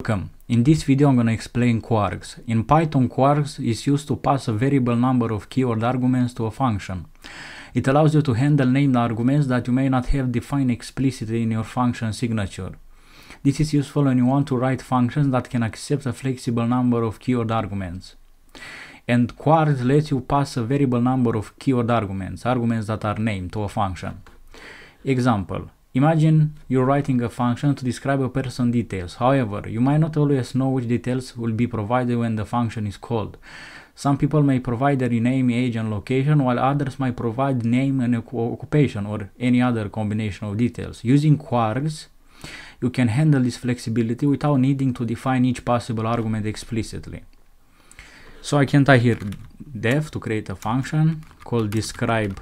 Welcome! In this video I'm going to explain kwargs. In Python, kwargs is used to pass a variable number of keyword arguments to a function. It allows you to handle named arguments that you may not have defined explicitly in your function signature. This is useful when you want to write functions that can accept a flexible number of keyword arguments. And kwargs lets you pass a variable number of keyword arguments that are named, to a function. Example. Imagine you're writing a function to describe a person's details. However, you might not always know which details will be provided when the function is called. Some people may provide their name, age, and location, while others might provide name and occupation or any other combination of details. Using kwargs, you can handle this flexibility without needing to define each possible argument explicitly. So I can type here def to create a function called describe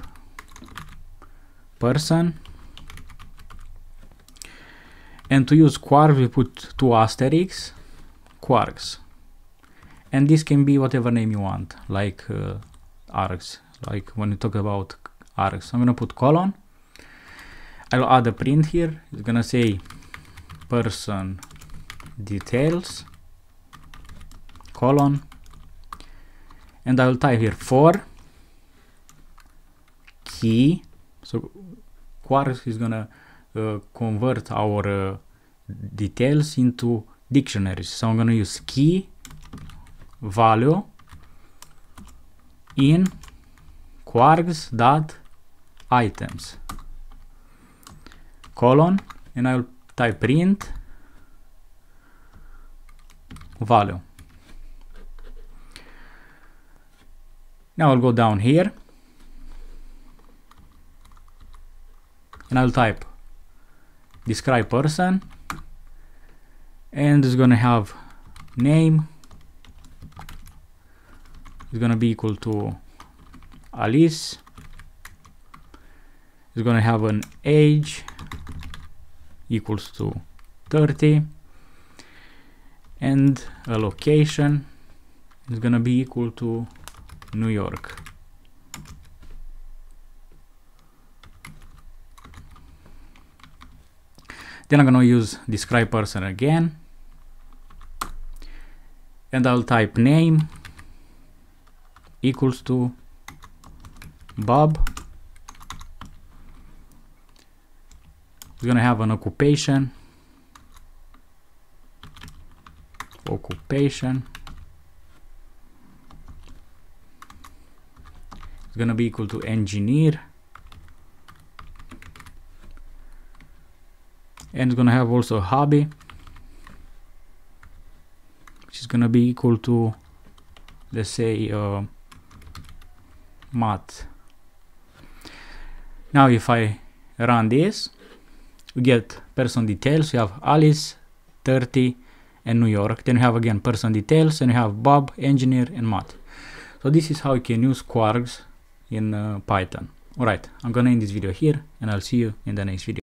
person. And to use kwargs, we put two asterisks, kwargs. And this can be whatever name you want, like args, like when you talk about args. I'm going to put colon. I'll add a print here. It's going to say person details, colon. And I'll type here for key. So kwargs is going to convert our details into dictionaries. So I'm going to use key value in kwargs dot items colon, and I'll type print value. Now I'll go down here and I'll type describe person, and it's gonna have name is gonna be equal to Alice. It's gonna have an age equals to 30, and a location is gonna be equal to New York. Then I'm going to use describe person again, and I'll type name equals to Bob. It's going to have an occupation, it's going to be equal to engineer. And it's going to have also a hobby, which is going to be equal to, let's say, math. Now if I run this, we get person details. You have Alice, 30, and New York. Then you have again person details, and you have Bob, engineer, and math. So this is how you can use kwargs in Python. Alright, I'm going to end this video here, and I'll see you in the next video.